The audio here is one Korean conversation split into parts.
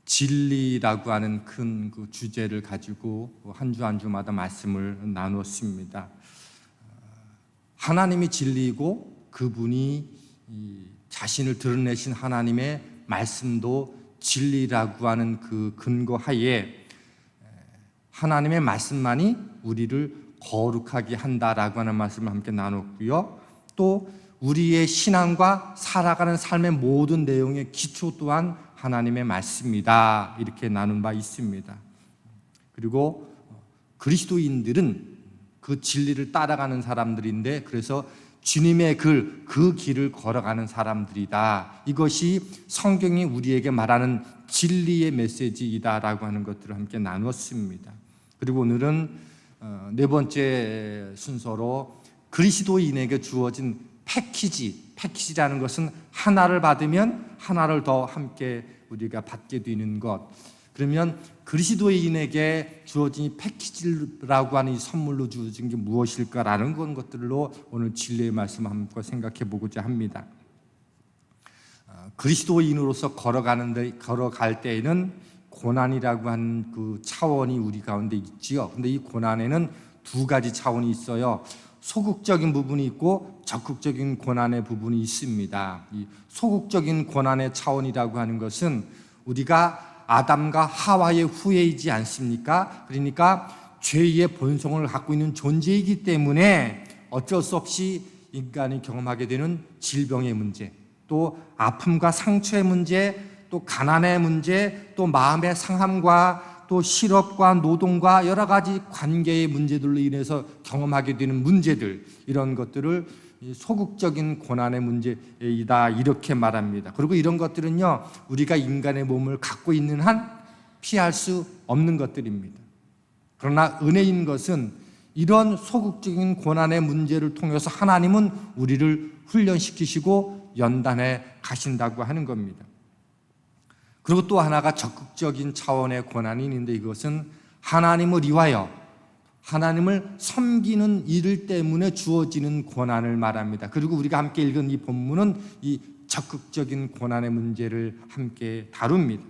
진리라고 하는 큰 그 주제를 가지고 한 주 한 주마다 말씀을 나눴습니다. 하나님이 진리이고 그분이 자신을 드러내신 하나님의 말씀도 진리라고 하는 그 근거하에 하나님의 말씀만이 우리를 거룩하게 한다라고 하는 말씀을 함께 나눴고요. 또 우리의 신앙과 살아가는 삶의 모든 내용의 기초 또한 하나님의 말씀이다, 이렇게 나눈 바 있습니다. 그리고 그리스도인들은 그 진리를 따라가는 사람들인데, 그래서 주님의 그 길을 걸어가는 사람들이다. 이것이 성경이 우리에게 말하는 진리의 메시지이다라고 하는 것들을 함께 나눴습니다. 그리고 오늘은 네 번째 순서로 그리스도인에게 주어진 패키지라는 것은 하나를 받으면 하나를 더 함께 우리가 받게 되는 것. 그러면 그리스도인에게 주어진 이 패키지라고 하는 이 선물로 주어진 게 무엇일까라는 것들로 오늘 진리의 말씀을 한번 생각해 보고자 합니다. 그리스도인으로서 걸어갈 때에는 고난이라고 하는 그 차원이 우리 가운데 있지요. 근데 이 고난에는 두 가지 차원이 있어요. 소극적인 부분이 있고 적극적인 고난의 부분이 있습니다. 이 소극적인 고난의 차원이라고 하는 것은 우리가 아담과 하와의 후예이지 않습니까? 그러니까 죄의 본성을 갖고 있는 존재이기 때문에 어쩔 수 없이 인간이 경험하게 되는 질병의 문제, 또 아픔과 상처의 문제, 또 가난의 문제, 또 마음의 상함과 또 실업과 노동과 여러 가지 관계의 문제들로 인해서 경험하게 되는 문제들, 이런 것들을 소극적인 고난의 문제이다, 이렇게 말합니다. 그리고 이런 것들은요, 우리가 인간의 몸을 갖고 있는 한 피할 수 없는 것들입니다. 그러나 은혜인 것은 이런 소극적인 고난의 문제를 통해서 하나님은 우리를 훈련시키시고 연단해 가신다고 하는 겁니다. 그리고 또 하나가 적극적인 차원의 고난이 있는데, 이것은 하나님을 위하여 하나님을 섬기는 일 때문에 주어지는 고난을 말합니다. 그리고 우리가 함께 읽은 이 본문은 이 적극적인 고난의 문제를 함께 다룹니다.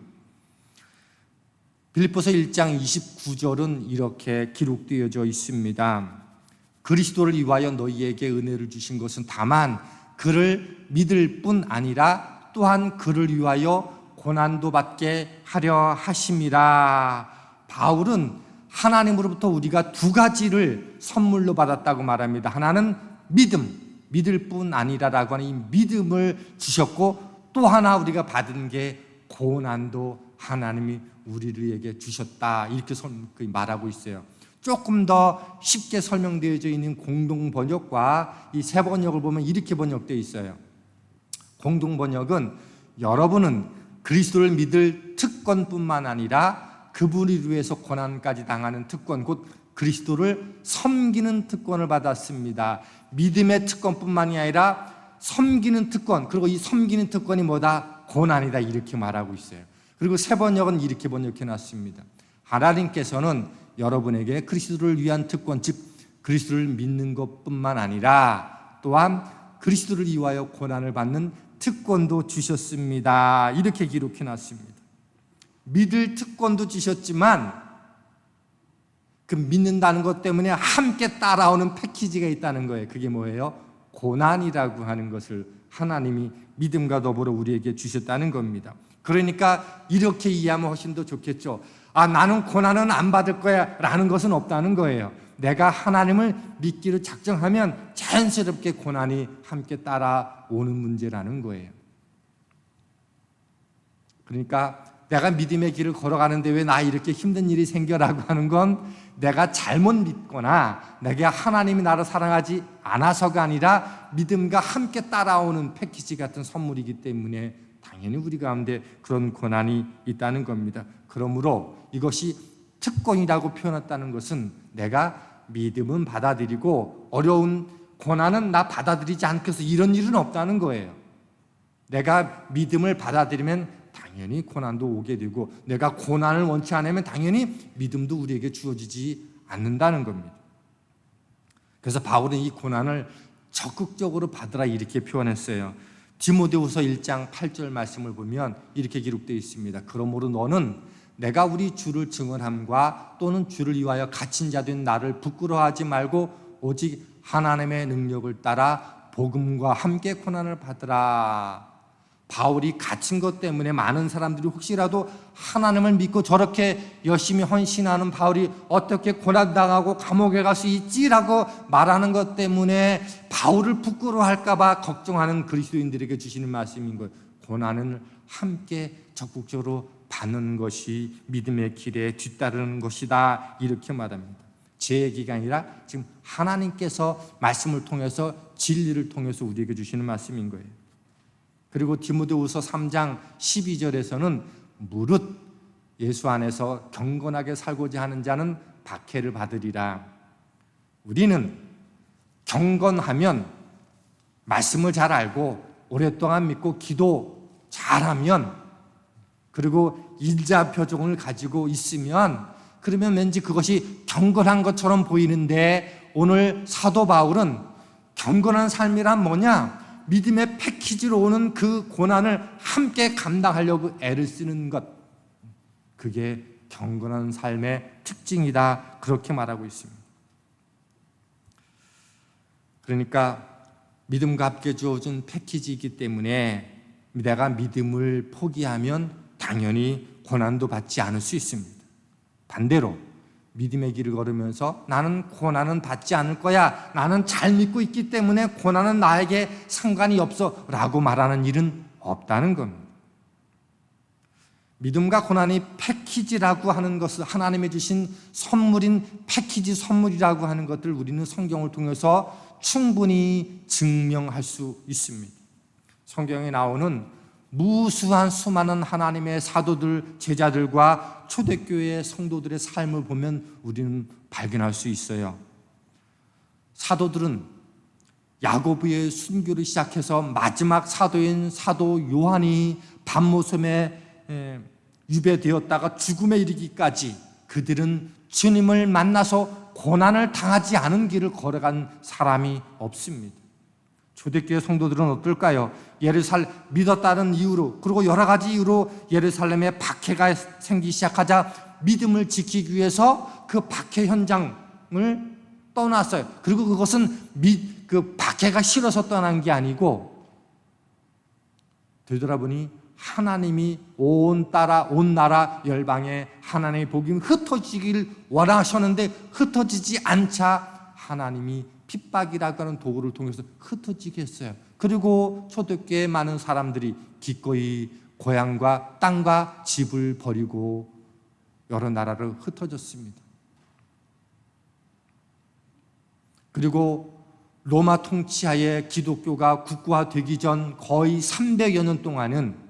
빌립보서 1장 29절은 이렇게 기록되어져 있습니다. 그리스도를 위하여 너희에게 은혜를 주신 것은 다만 그를 믿을 뿐 아니라 또한 그를 위하여 고난도 받게 하려 하심이라. 바울은 하나님으로부터 우리가 두 가지를 선물로 받았다고 말합니다. 하나는 믿을 뿐 아니라라고 하는 이 믿음을 주셨고, 또 하나 우리가 받은 게 고난도 하나님이 우리에게 주셨다, 이렇게 말하고 있어요. 조금 더 쉽게 설명되어져 있는 공동 번역과 이 새 번역을 보면 이렇게 번역되어 있어요. 공동 번역은 여러분은 그리스도를 믿을 특권뿐만 아니라 그분을 위해서 고난까지 당하는 특권, 곧 그리스도를 섬기는 특권을 받았습니다. 믿음의 특권뿐만이 아니라 섬기는 특권, 그리고 이 섬기는 특권이 뭐다? 고난이다, 이렇게 말하고 있어요. 그리고 새 번역은 이렇게 번역해 놨습니다. 하나님께서는 여러분에게 그리스도를 위한 특권, 즉 그리스도를 믿는 것뿐만 아니라 또한 그리스도를 위하여 고난을 받는 특권도 주셨습니다, 이렇게 기록해 놨습니다. 믿을 특권도 주셨지만 그 믿는다는 것 때문에 함께 따라오는 패키지가 있다는 거예요. 그게 뭐예요? 고난이라고 하는 것을 하나님이 믿음과 더불어 우리에게 주셨다는 겁니다. 그러니까 이렇게 이해하면 훨씬 더 좋겠죠. 나는 고난은 안 받을 거야 라는 것은 없다는 거예요. 내가 하나님을 믿기로 작정하면 자연스럽게 고난이 함께 따라오는 문제라는 거예요. 그러니까 내가 믿음의 길을 걸어가는데 왜 나 이렇게 힘든 일이 생겨라고 하는 건 내가 잘못 믿거나 내가 하나님이 나를 사랑하지 않아서가 아니라 믿음과 함께 따라오는 패키지 같은 선물이기 때문에 당연히 우리 가운데 그런 고난이 있다는 겁니다. 그러므로 이것이 특권이라고 표현했다는 것은 내가 믿음은 받아들이고 어려운 고난은 나 받아들이지 않겠어, 이런 일은 없다는 거예요. 내가 믿음을 받아들이면 당연히 고난도 오게 되고, 내가 고난을 원치 않으면 당연히 믿음도 우리에게 주어지지 않는다는 겁니다. 그래서 바울은 이 고난을 적극적으로 받으라, 이렇게 표현했어요. 디모데후서 1장 8절 말씀을 보면 이렇게 기록되어 있습니다. 그러므로 너는 내가 우리 주를 증언함과 또는 주를 위하여 갇힌 자 된 나를 부끄러워하지 말고 오직 하나님의 능력을 따라 복음과 함께 고난을 받으라. 바울이 갇힌 것 때문에 많은 사람들이 혹시라도 하나님을 믿고 저렇게 열심히 헌신하는 바울이 어떻게 고난당하고 감옥에 갈 수 있지라고 말하는 것 때문에 바울을 부끄러워할까 봐 걱정하는 그리스도인들에게 주시는 말씀인 거예요. 고난을 함께 적극적으로 받는 것이 믿음의 길에 뒤따르는 것이다, 이렇게 말합니다. 제 얘기가 아니라 지금 하나님께서 말씀을 통해서 진리를 통해서 우리에게 주시는 말씀인 거예요. 그리고 디모데후서 3장 12절에서는 무릇 예수 안에서 경건하게 살고자 하는 자는 박해를 받으리라. 우리는 경건하면, 말씀을 잘 알고 오랫동안 믿고 기도 잘하면, 그리고 일자 표정을 가지고 있으면, 그러면 왠지 그것이 경건한 것처럼 보이는데, 오늘 사도 바울은 경건한 삶이란 뭐냐? 믿음의 패키지로 오는 그 고난을 함께 감당하려고 애를 쓰는 것, 그게 경건한 삶의 특징이다, 그렇게 말하고 있습니다. 그러니까 믿음과 함께 주어진 패키지이기 때문에 내가 믿음을 포기하면 당연히 고난도 받지 않을 수 있습니다. 반대로 믿음의 길을 걸으면서 나는 고난은 받지 않을 거야, 나는 잘 믿고 있기 때문에 고난은 나에게 상관이 없어 라고 말하는 일은 없다는 겁니다. 믿음과 고난이 패키지라고 하는 것을, 하나님이 주신 선물인 패키지 선물이라고 하는 것들 우리는 성경을 통해서 충분히 증명할 수 있습니다. 성경에 나오는 무수한 수많은 하나님의 사도들, 제자들과 초대교회 성도들의 삶을 보면 우리는 발견할 수 있어요. 사도들은 야고보의 순교를 시작해서 마지막 사도인 사도 요한이 밤모섬에 유배되었다가 죽음에 이르기까지 그들은 주님을 만나서 고난을 당하지 않은 길을 걸어간 사람이 없습니다. 초대교회 성도들은 어떨까요? 믿었다는 이유로, 그리고 여러 가지 이유로 예루살렘에 박해가 생기기 시작하자 믿음을 지키기 위해서 그 박해 현장을 떠났어요. 그리고 그것은 그 박해가 싫어서 떠난 게 아니고, 되돌아보니 하나님이 온 나라 열방에 하나님의 복음이 흩어지길 원하셨는데 흩어지지 않자 하나님이 핍박이라고 하는 도구를 통해서 흩어지게 했어요. 그리고 초대교회의 많은 사람들이 기꺼이 고향과 땅과 집을 버리고 여러 나라로 흩어졌습니다. 그리고 로마 통치하에 기독교가 국가화되기 전 거의 300여 년 동안은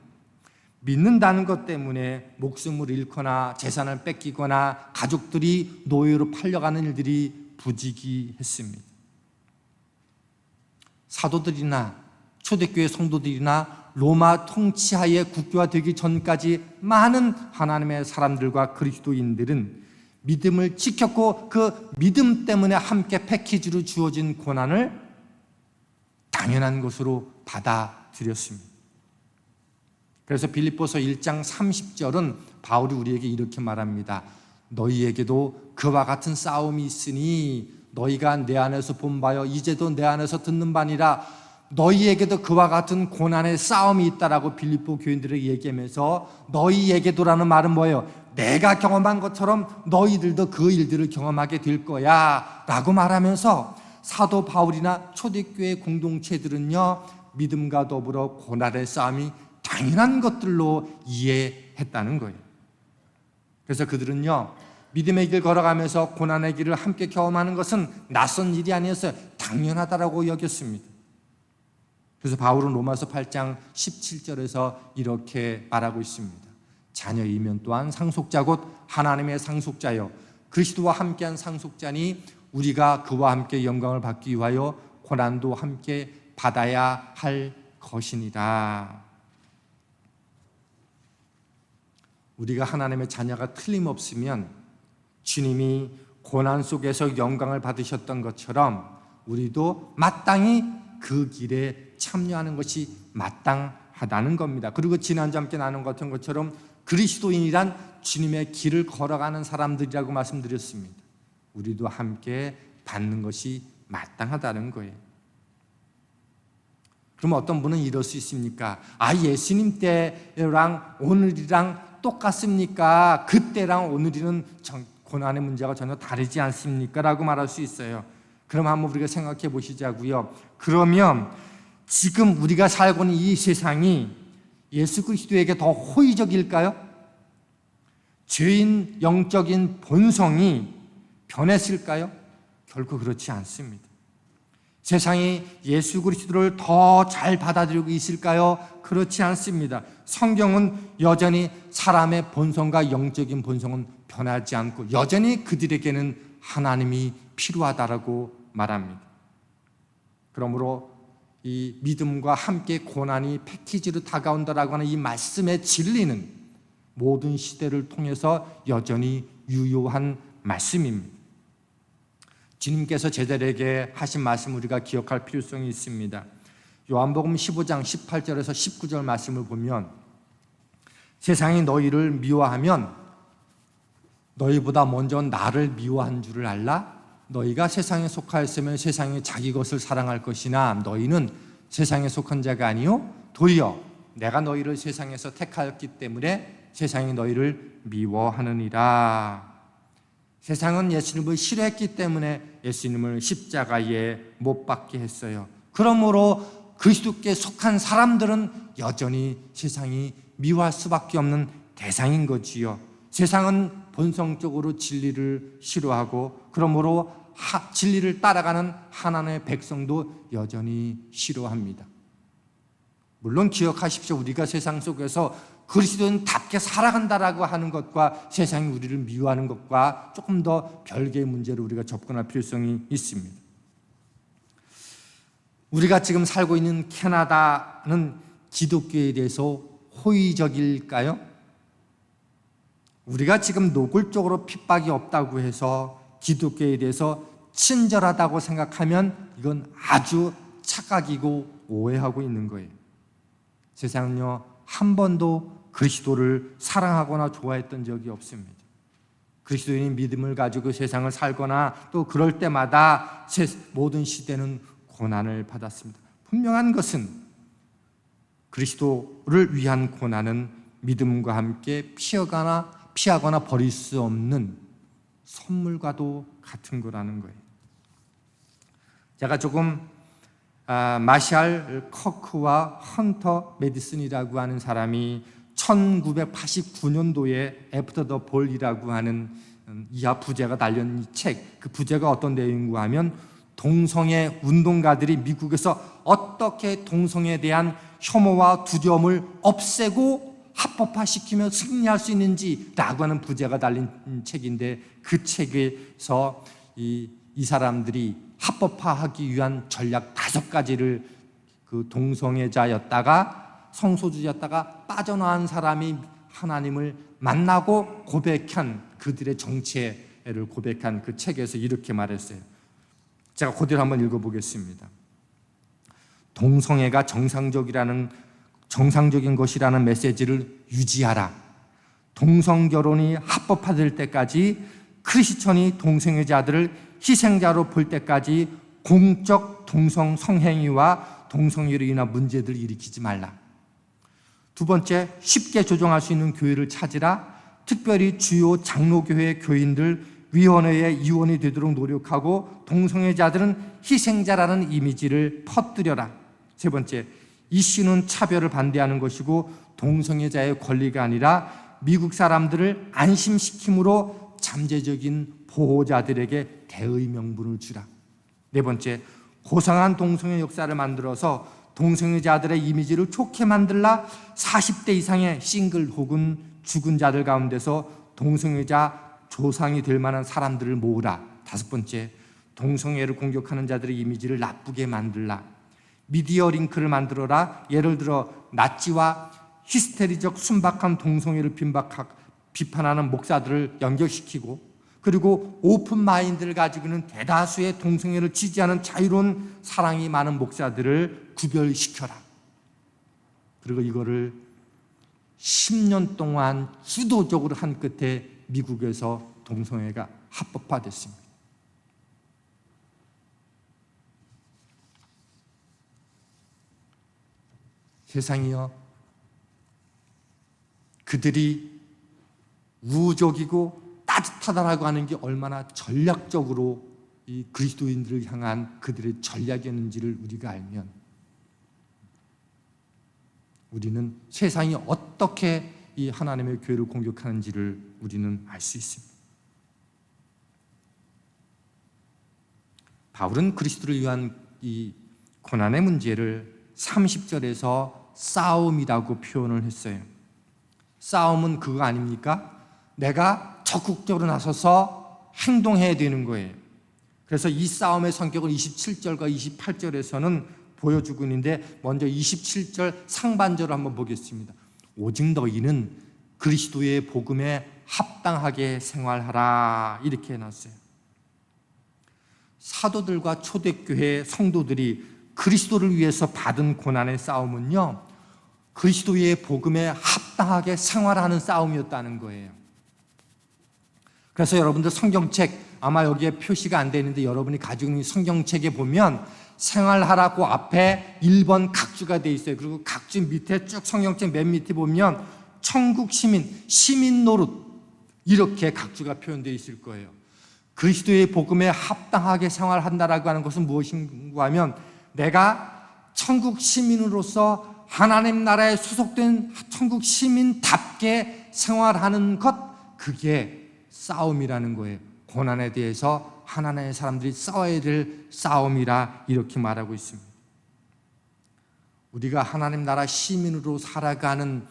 믿는다는 것 때문에 목숨을 잃거나 재산을 뺏기거나 가족들이 노예로 팔려가는 일들이 부지기했습니다. 사도들이나 초대교회 성도들이나 로마 통치하에 국교화되기 전까지 많은 하나님의 사람들과 그리스도인들은 믿음을 지켰고 그 믿음 때문에 함께 패키지로 주어진 고난을 당연한 것으로 받아들였습니다. 그래서 빌립보서 1장 30절은 바울이 우리에게 이렇게 말합니다. 너희에게도 그와 같은 싸움이 있으니 너희가 내 안에서 본 바여 이제도 내 안에서 듣는 바니라. 너희에게도 그와 같은 고난의 싸움이 있다라고 빌립보 교인들에게 얘기하면서, 너희에게도라는 말은 뭐예요? 내가 경험한 것처럼 너희들도 그 일들을 경험하게 될 거야 라고 말하면서, 사도 바울이나 초대교회 공동체들은요 믿음과 더불어 고난의 싸움이 당연한 것들로 이해했다는 거예요. 그래서 그들은요 믿음의 길 걸어가면서 고난의 길을 함께 경험하는 것은 낯선 일이 아니었어요. 당연하다라고 여겼습니다. 그래서 바울은 로마서 8장 17절에서 이렇게 말하고 있습니다. 자녀이면 또한 상속자 곧 하나님의 상속자여 그리스도와 함께한 상속자니 우리가 그와 함께 영광을 받기 위하여 고난도 함께 받아야 할 것이니라. 우리가 하나님의 자녀가 틀림없으면 주님이 고난 속에서 영광을 받으셨던 것처럼 우리도 마땅히 그 길에 참여하는 것이 마땅하다는 겁니다. 그리고 지난주 함께 나눈 것처럼 그리스도인이란 주님의 길을 걸어가는 사람들이라고 말씀드렸습니다. 우리도 함께 받는 것이 마땅하다는 거예요. 그럼 어떤 분은 이럴 수 있습니까? 예수님 때랑 오늘이랑 똑같습니까? 그때랑 오늘이는 고난의 문제가 전혀 다르지 않습니까? 라고 말할 수 있어요. 그럼 한번 우리가 생각해 보시자고요. 그러면 지금 우리가 살고 있는 이 세상이 예수 그리스도에게 더 호의적일까요? 죄인 영적인 본성이 변했을까요? 결코 그렇지 않습니다. 세상이 예수 그리스도를 더 잘 받아들이고 있을까요? 그렇지 않습니다. 성경은 여전히 사람의 본성과 영적인 본성은 변하지 않고 여전히 그들에게는 하나님이 필요하다라고 말합니다. 그러므로 이 믿음과 함께 고난이 패키지로 다가온다라고 하는 이 말씀의 진리는 모든 시대를 통해서 여전히 유효한 말씀입니다. 주님께서 제자들에게 하신 말씀 우리가 기억할 필요성이 있습니다. 요한복음 15장 18절에서 19절 말씀을 보면 세상이 너희를 미워하면 너희보다 먼저 나를 미워한 줄을 알라? 너희가 세상에 속하였으면 세상이 자기 것을 사랑할 것이나 너희는 세상에 속한 자가 아니요 도리어 내가 너희를 세상에서 택하였기 때문에 세상이 너희를 미워하느니라. 세상은 예수님을 싫어했기 때문에 예수님을 십자가에 못 박게 했어요. 그러므로 그리스도께 속한 사람들은 여전히 세상이 미워할 수밖에 없는 대상인 거지요. 세상은 본성적으로 진리를 싫어하고 그러므로 진리를 따라가는 하나님의 백성도 여전히 싫어합니다. 물론 기억하십시오. 우리가 세상 속에서 그리스도인답게 살아간다라고 하는 것과 세상이 우리를 미워하는 것과 조금 더 별개의 문제로 우리가 접근할 필요성이 있습니다. 우리가 지금 살고 있는 캐나다는 기독교에 대해서 호의적일까요? 우리가 지금 노골적으로 핍박이 없다고 해서 기독교에 대해서 친절하다고 생각하면 이건 아주 착각이고 오해하고 있는 거예요. 세상은요, 한 번도 그리스도를 사랑하거나 좋아했던 적이 없습니다. 그리스도인이 믿음을 가지고 세상을 살거나 또 그럴 때마다 모든 시대는 고난을 받았습니다. 분명한 것은 그리스도를 위한 고난은 믿음과 함께 피하거나 버릴 수 없는 선물과도 같은 거라는 거예요. 제가 조금 마샬 커크와 헌터 메디슨이라고 하는 사람이 1989년도에 애프터 더 볼이라고 하는 이하 부제가 달린 이 책, 그 부제가 어떤 내용인가 하면 동성애 운동가들이 미국에서 어떻게 동성애에 대한 혐오와 두려움을 없애고 합법화시키며 승리할 수 있는지라고 하는 부제가 달린 책인데 그 책에서 이 사람들이 합법화하기 위한 전략 5가지를 그 동성애자였다가 성소수자였다가 빠져나온 사람이 하나님을 만나고 고백한 그들의 정체를 고백한 그 책에서 이렇게 말했어요. 제가 그대로 한번 읽어보겠습니다. 동성애가 정상적인 것이라는 메시지를 유지하라. 동성결혼이 합법화될 때까지 크리스천이 동성애자들을 희생자로 볼 때까지 공적 동성 성행위와 동성애로 인한 문제들을 일으키지 말라. 2번째, 쉽게 조정할 수 있는 교회를 찾으라. 특별히 주요 장로교회 교인들 위원회에 이원이 되도록 노력하고 동성애자들은 희생자라는 이미지를 퍼뜨려라. 3번째, 이슈는 차별을 반대하는 것이고 동성애자의 권리가 아니라 미국 사람들을 안심시킴으로 잠재적인 보호자들에게 대의 명분을 주라. 4번째, 고상한 동성애 역사를 만들어서 동성애자들의 이미지를 좋게 만들라. 40대 이상의 싱글 혹은 죽은 자들 가운데서 동성애자 조상이 될 만한 사람들을 모으라. 5번째, 동성애를 공격하는 자들의 이미지를 나쁘게 만들라. 미디어 링크를 만들어라. 예를 들어 나치와 히스테리적 순박한 동성애를 비판하는 목사들을 연결시키고 그리고 오픈 마인드를 가지고 있는 대다수의 동성애를 지지하는 자유로운 사랑이 많은 목사들을 구별시켜라. 그리고 이거를 10년 동안 주도적으로 한 끝에 미국에서 동성애가 합법화됐습니다. 세상이요, 그들이 우호적이고 따뜻하다라고 하는 게 얼마나 전략적으로 이 그리스도인들을 향한 그들의 전략이었는지를 우리가 알면 우리는 세상이 어떻게 이 하나님의 교회를 공격하는지를 우리는 알 수 있습니다. 바울은 그리스도를 위한 이 고난의 문제를 30절에서 싸움이라고 표현을 했어요. 싸움은 그거 아닙니까? 내가 적극적으로 나서서 행동해야 되는 거예요. 그래서 이 싸움의 성격을 27절과 28절에서는 보여주고 있는데, 먼저 27절 상반절을 한번 보겠습니다. 오직 너희는 그리스도의 복음에 합당하게 생활하라, 이렇게 해놨어요. 사도들과 초대교회 성도들이 그리스도를 위해서 받은 고난의 싸움은요, 그리스도의 복음에 합당하게 생활하는 싸움이었다는 거예요. 그래서 여러분들 성경책, 아마 여기에 표시가 안 되어 있는데 여러분이 가지고 있는 성경책에 보면 생활하라고 앞에 1번 각주가 되어 있어요. 그리고 각주 밑에 쭉 성경책 맨 밑에 보면 천국 시민 노릇, 이렇게 각주가 표현되어 있을 거예요. 그리스도의 복음에 합당하게 생활한다라고 하는 것은 무엇인가 하면, 내가 천국 시민으로서 하나님 나라에 소속된 천국 시민답게 생활하는 것, 그게 싸움이라는 거예요. 고난에 대해서 하나님의 사람들이 싸워야 될 싸움이라 이렇게 말하고 있습니다. 우리가 하나님 나라 시민으로 살아가는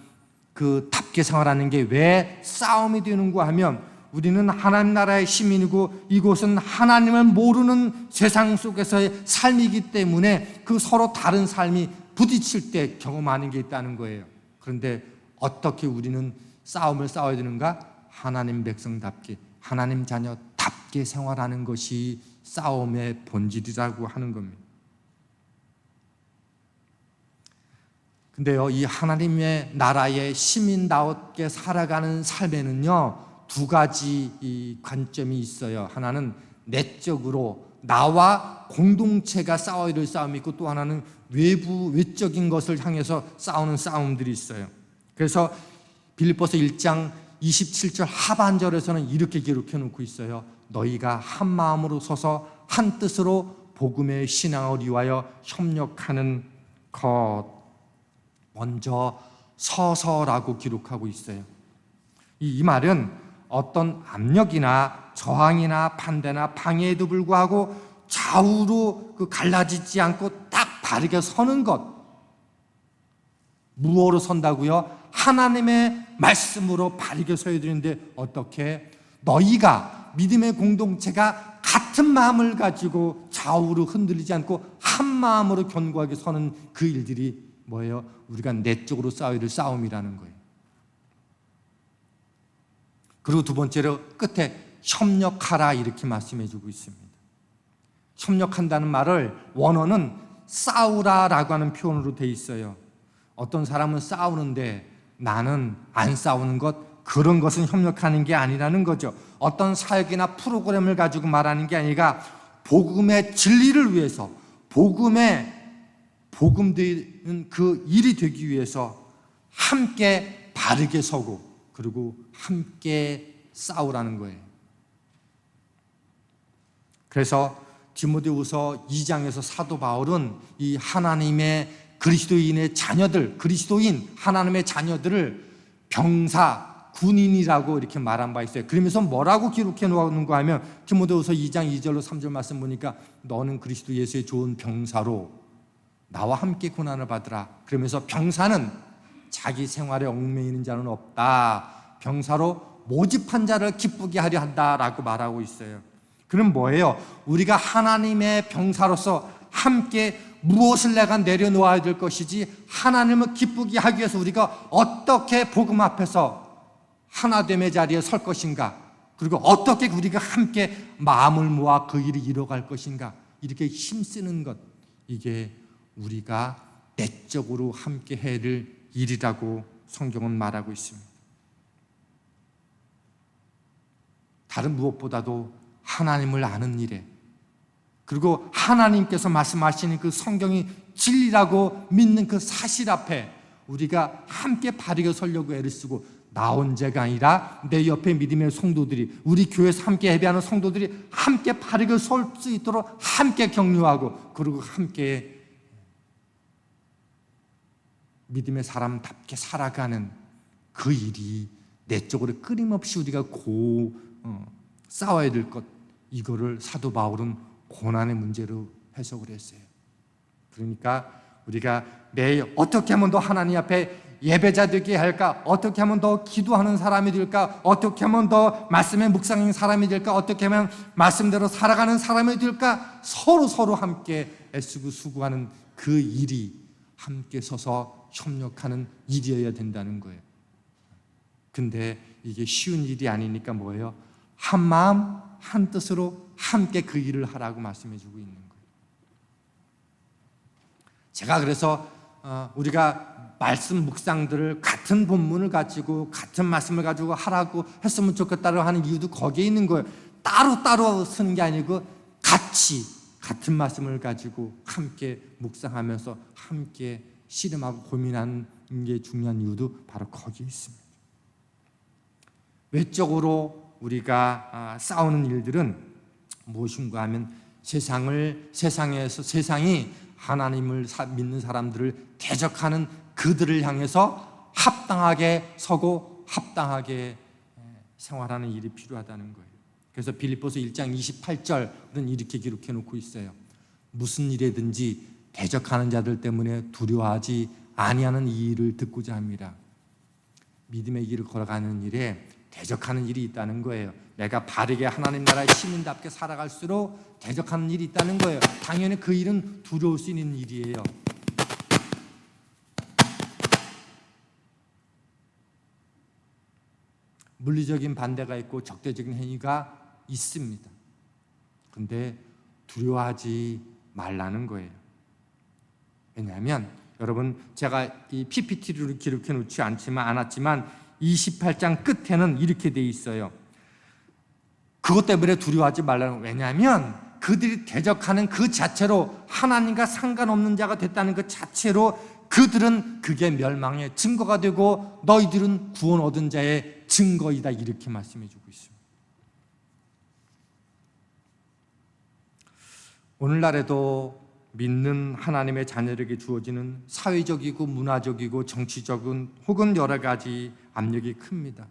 그 답게 생활하는 게 왜 싸움이 되는가 하면, 우리는 하나님 나라의 시민이고 이곳은 하나님을 모르는 세상 속에서의 삶이기 때문에 그 서로 다른 삶이 부딪힐 때 경험하는 게 있다는 거예요. 그런데 어떻게 우리는 싸움을 싸워야 되는가? 하나님 백성답게, 하나님 자녀답게 생활하는 것이 싸움의 본질이라고 하는 겁니다. 근데요, 이 하나님의 나라의 시민다웠게 살아가는 삶에는요, 두 가지 이 관점이 있어요. 하나는 내적으로 나와 공동체가 싸워야 될 싸움이 있고, 또 하나는 외적인 것을 향해서 싸우는 싸움들이 있어요. 그래서 빌립보서 1장 27절 하반절에서는 이렇게 기록해 놓고 있어요. 너희가 한 마음으로 서서 한 뜻으로 복음의 신앙을 위하여 협력하는 것. 먼저 서서라고 기록하고 있어요. 이 말은 어떤 압력이나 저항이나 반대나 방해에도 불구하고 좌우로 갈라지지 않고 딱 바르게 서는 것. 무엇으로 선다고요? 하나님의 말씀으로 바르게 서야 되는데, 어떻게? 너희가, 믿음의 공동체가 같은 마음을 가지고 좌우로 흔들리지 않고 한 마음으로 견고하게 서는 그 일들이 뭐예요? 우리가 내적으로 싸워야 될 싸움이라는 거예요. 그리고 두 번째로 끝에 협력하라, 이렇게 말씀해주고 있습니다. 협력한다는 말을 원어는 싸우라라고 하는 표현으로 돼 있어요. 어떤 사람은 싸우는데 나는 안 싸우는 것, 그런 것은 협력하는 게 아니라는 거죠. 어떤 사역이나 프로그램을 가지고 말하는 게 아니라 복음의 진리를 위해서, 복음되는 그 일이 되기 위해서 함께 바르게 서고, 그리고 함께 싸우라는 거예요. 그래서 디모데후서 2장에서 사도 바울은 이 하나님의 그리스도인의 자녀들, 그리스도인 하나님의 자녀들을 병사, 군인이라고 이렇게 말한 바 있어요. 그러면서 뭐라고 기록해 놓았는가 하면, 디모데후서 2장 2절로 3절 말씀 보니까 너는 그리스도 예수의 좋은 병사로 나와 함께 고난을 받으라. 그러면서 병사는 자기 생활에 얽매이는 자는 없다. 병사로 모집한 자를 기쁘게 하려 한다라고 말하고 있어요. 그럼 뭐예요? 우리가 하나님의 병사로서 함께 무엇을 내가 내려놓아야 될 것이지, 하나님을 기쁘게 하기 위해서 우리가 어떻게 복음 앞에서 하나됨의 자리에 설 것인가, 그리고 어떻게 우리가 함께 마음을 모아 그 일을 이뤄갈 것인가, 이렇게 힘쓰는 것, 이게 우리가 내적으로 함께 해야 될 일이라고 성경은 말하고 있습니다. 다른 무엇보다도 하나님을 아는 일에, 그리고 하나님께서 말씀하시는 그 성경이 진리라고 믿는 그 사실 앞에 우리가 함께 바르게 서려고 애를 쓰고, 나 혼자가 아니라 내 옆에 믿음의 성도들이, 우리 교회에서 함께 예배하는 성도들이 함께 바르게 설 수 있도록 함께 격려하고, 그리고 함께 믿음의 사람답게 살아가는 그 일이 내적으로 끊임없이 우리가 싸워야 될 것, 이거를 사도 바울은 고난의 문제로 해석을 했어요. 그러니까 우리가 매일 어떻게 하면 더 하나님 앞에 예배자 되게 할까? 어떻게 하면 더 기도하는 사람이 될까? 어떻게 하면 더 말씀에 묵상하는 사람이 될까? 어떻게 하면 말씀대로 살아가는 사람이 될까? 서로 함께 애쓰고 수고하는 그 일이 함께 서서 협력하는 일이어야 된다는 거예요. 근데 이게 쉬운 일이 아니니까 뭐예요? 한 마음 한 뜻으로 함께 그 일을 하라고 말씀해 주고 있는 거예요. 제가 그래서 우리가 말씀 묵상들을 같은 본문을 가지고 같은 말씀을 가지고 하라고 했으면 좋겠다고 하는 이유도 거기에 있는 거예요. 따로따로 쓰는 게 아니고 같이 같은 말씀을 가지고 함께 묵상하면서 함께 씨름하고 고민하는 게 중요한 이유도 바로 거기에 있습니다. 외적으로 우리가 싸우는 일들은 무엇인가 하면 세상이 하나님을 믿는 사람들을 대적하는 그들을 향해서 합당하게 서고 합당하게 생활하는 일이 필요하다는 거예요. 그래서 빌립보서 1장 28절은 이렇게 기록해 놓고 있어요. 무슨 일에든지 대적하는 자들 때문에 두려워하지 아니하는 이 일을 듣고자 합니다. 믿음의 길을 걸어가는 일에 대적하는 일이 있다는 거예요. 내가 바르게 하나님 나라의 시민답게 살아갈수록 대적하는 일이 있다는 거예요. 당연히 그 일은 두려울 수 있는 일이에요. 물리적인 반대가 있고 적대적인 행위가 있습니다. 근데 두려워하지 말라는 거예요. 왜냐하면 여러분, 제가 이 PPT를 기록해 놓지 않았지만 28장 끝에는 이렇게 돼 있어요. 그것 때문에 두려워하지 말라는 거예요. 왜냐하면 그들이 대적하는 그 자체로 하나님과 상관없는 자가 됐다는 그 자체로 그들은 그게 멸망의 증거가 되고 너희들은 구원 얻은 자의 증거이다, 이렇게 말씀해 주고 있습니다. 오늘날에도 믿는 하나님의 자녀에게 주어지는 사회적이고 문화적이고 정치적인 혹은 여러 가지 압력이 큽니다.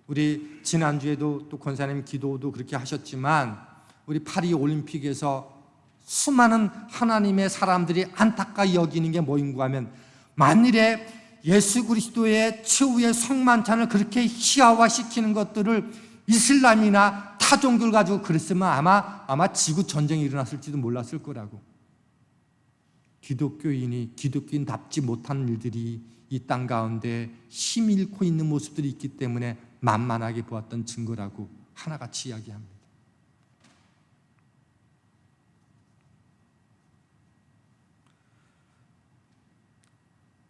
우리 지난주에도 또 권사님 기도도 그렇게 하셨지만 우리 파리 올림픽에서 수많은 하나님의 사람들이 안타까이 여기는 게 뭐인가 하면, 만일에 예수 그리스도의 최후의 성만찬을 그렇게 희화화시키는 것들을 이슬람이나 타 종교를 가지고 그랬으면 아마 지구 전쟁이 일어났을지도 몰랐을 거라고. 기독교인답지 못한 일들이 이 땅 가운데 힘 잃고 있는 모습들이 있기 때문에 만만하게 보았던 증거라고 하나같이 이야기합니다.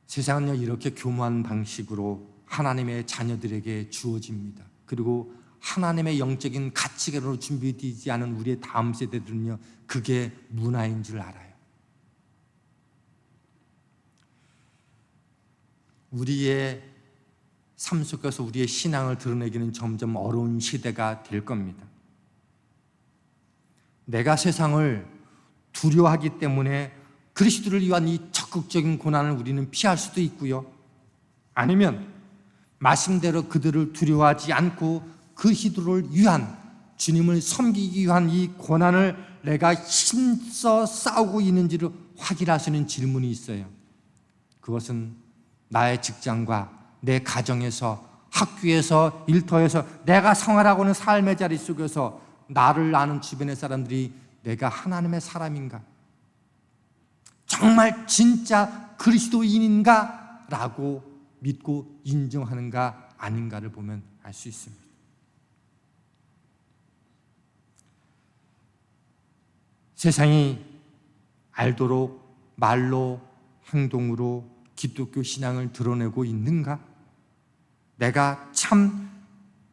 세상은요, 이렇게 교묘한 방식으로 하나님의 자녀들에게 주어집니다. 그리고 하나님의 영적인 가치관으로 준비되지 않은 우리의 다음 세대들은요, 그게 문화인 줄 알아요. 우리의 삶 속에서 우리의 신앙을 드러내기는 점점 어려운 시대가 될 겁니다. 내가 세상을 두려워하기 때문에 그리스도를 위한 이 적극적인 고난을 우리는 피할 수도 있고요. 아니면 말씀대로 그들을 두려워하지 않고 그리스도를 위한, 주님을 섬기기 위한 이 고난을 내가 힘써 싸우고 있는지를 확인할 수 있는 질문이 있어요. 그것은 나의 직장과 내 가정에서, 학교에서, 일터에서, 내가 생활하고 있는 삶의 자리 속에서 나를 아는 주변의 사람들이 내가 하나님의 사람인가? 정말 진짜 그리스도인인가? 라고 믿고 인정하는가 아닌가를 보면 알 수 있습니다. 세상이 알도록 말로 행동으로 기독교 신앙을 드러내고 있는가? 내가 참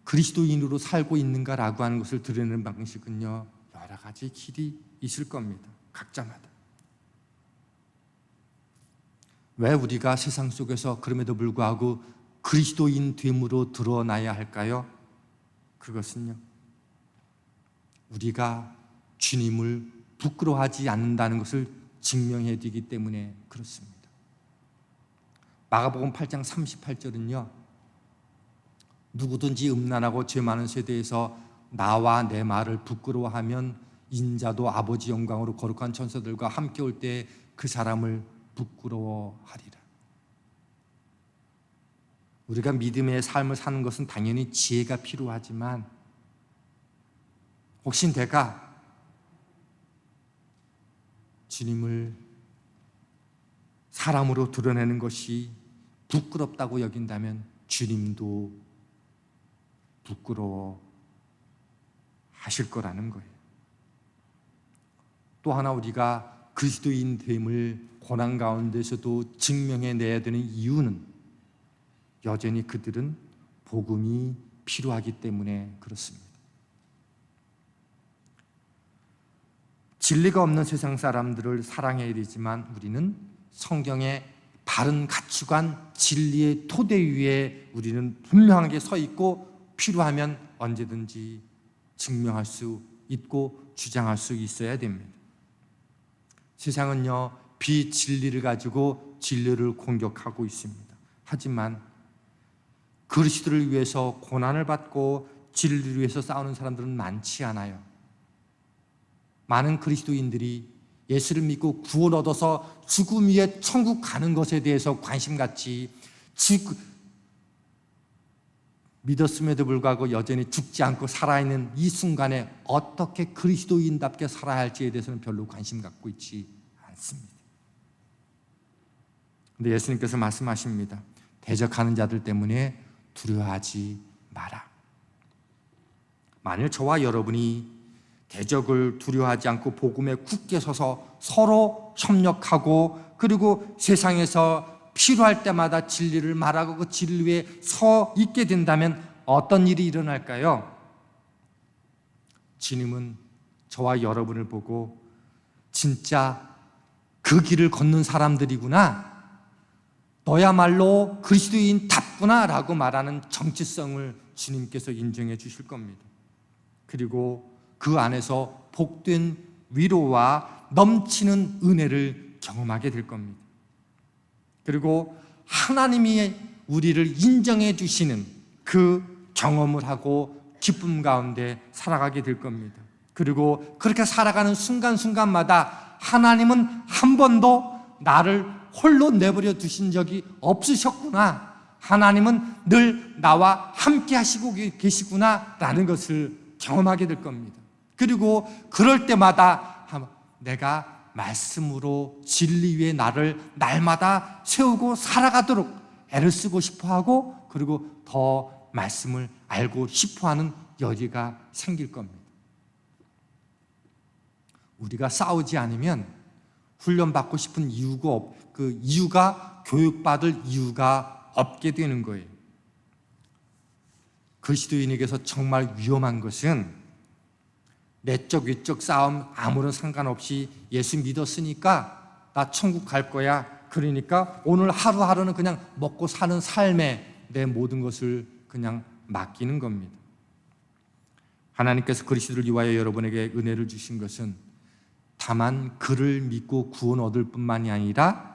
그리스도인으로 살고 있는가라고 하는 것을 드러내는 방식은요, 여러 가지 길이 있을 겁니다. 각자마다. 왜 우리가 세상 속에서 그럼에도 불구하고 그리스도인 됨으로 드러나야 할까요? 그것은요, 우리가 주님을 부끄러워하지 않는다는 것을 증명해 드리기 때문에 그렇습니다. 마가복음 8장 38절은요, 누구든지 음란하고 죄 많은 세대에서 나와 내 말을 부끄러워하면 인자도 아버지 영광으로 거룩한 천사들과 함께 올 때 그 사람을 부끄러워하리라. 우리가 믿음의 삶을 사는 것은 당연히 지혜가 필요하지만 혹시 내가 주님을 사람으로 드러내는 것이 부끄럽다고 여긴다면 주님도 부끄러워 하실 거라는 거예요. 또 하나 우리가 그리스도인 됨을 고난 가운데서도 증명해내야 되는 이유는 여전히 그들은 복음이 필요하기 때문에 그렇습니다. 진리가 없는 세상 사람들을 사랑해야 되지만 우리는 성경의 바른 가치관, 진리의 토대 위에 우리는 분명하게 서 있고 필요하면 언제든지 증명할 수 있고 주장할 수 있어야 됩니다. 세상은요, 비진리를 가지고 진리를 공격하고 있습니다. 하지만 그리스도를 위해서 고난을 받고 진리를 위해서 싸우는 사람들은 많지 않아요. 많은 그리스도인들이 예수를 믿고 구원 얻어서 죽음 위에 천국 가는 것에 대해서 관심 갖지, 믿었음에도 불구하고 여전히 죽지 않고 살아있는 이 순간에 어떻게 그리스도인답게 살아야 할지에 대해서는 별로 관심 갖고 있지 않습니다. 그런데 예수님께서 말씀하십니다. 대적하는 자들 때문에 두려워하지 마라. 만일 저와 여러분이 대적을 두려워하지 않고 복음에 굳게 서서 서로 협력하고 그리고 세상에서 필요할 때마다 진리를 말하고 그 진리 위에 서 있게 된다면 어떤 일이 일어날까요? 주님은 저와 여러분을 보고 진짜 그 길을 걷는 사람들이구나, 너야말로 그리스도인답구나 라고 말하는 정체성을 주님께서 인정해 주실 겁니다. 그리고 그 안에서 복된 위로와 넘치는 은혜를 경험하게 될 겁니다. 그리고 하나님이 우리를 인정해 주시는 그 경험을 하고 기쁨 가운데 살아가게 될 겁니다. 그리고 그렇게 살아가는 순간순간마다 하나님은 한 번도 나를 홀로 내버려 두신 적이 없으셨구나, 하나님은 늘 나와 함께 하시고 계시구나 라는 것을 경험하게 될 겁니다. 그리고 그럴 때마다 내가 말씀으로 진리 위에 나를 날마다 세우고 살아가도록 애를 쓰고 싶어하고 그리고 더 말씀을 알고 싶어하는 여지가 생길 겁니다. 우리가 싸우지 않으면 훈련받고 싶은 그 이유가 교육받을 이유가 없게 되는 거예요. 그리스도인에게서 정말 위험한 것은 내적 외적 싸움 아무런 상관없이 예수 믿었으니까 나 천국 갈 거야, 그러니까 오늘 하루하루는 그냥 먹고 사는 삶에 내 모든 것을 그냥 맡기는 겁니다. 하나님께서 그리스도를 위하여 여러분에게 은혜를 주신 것은 다만 그를 믿고 구원 얻을 뿐만이 아니라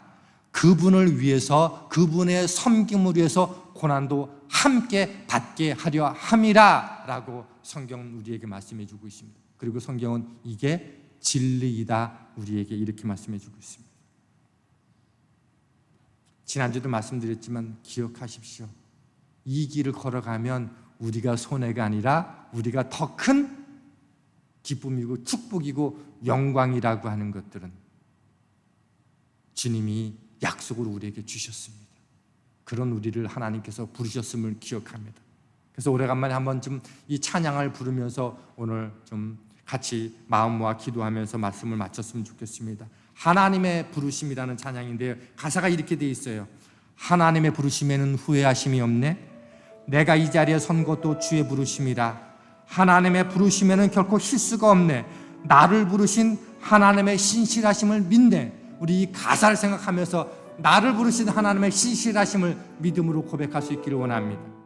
그분을 위해서, 그분의 섬김을 위해서 고난도 함께 받게 하려 함이라 라고 성경은 우리에게 말씀해 주고 있습니다. 그리고 성경은 이게 진리이다 우리에게 이렇게 말씀해 주고 있습니다. 지난주도 말씀드렸지만 기억하십시오. 이 길을 걸어가면 우리가 손해가 아니라 우리가 더 큰 기쁨이고 축복이고 영광이라고 하는 것들은 주님이 약속으로 우리에게 주셨습니다. 그런 우리를 하나님께서 부르셨음을 기억합니다. 그래서 오래간만에 한번 좀 이 찬양을 부르면서 오늘 좀 같이 마음 모아 기도하면서 말씀을 마쳤으면 좋겠습니다. 하나님의 부르심이라는 찬양인데요. 가사가 이렇게 돼 있어요. 하나님의 부르심에는 후회하심이 없네. 내가 이 자리에 선 것도 주의 부르심이라. 하나님의 부르심에는 결코 실수가 없네. 나를 부르신 하나님의 신실하심을 믿네. 우리 이 가사를 생각하면서 나를 부르신 하나님의 신실하심을 믿음으로 고백할 수 있기를 원합니다.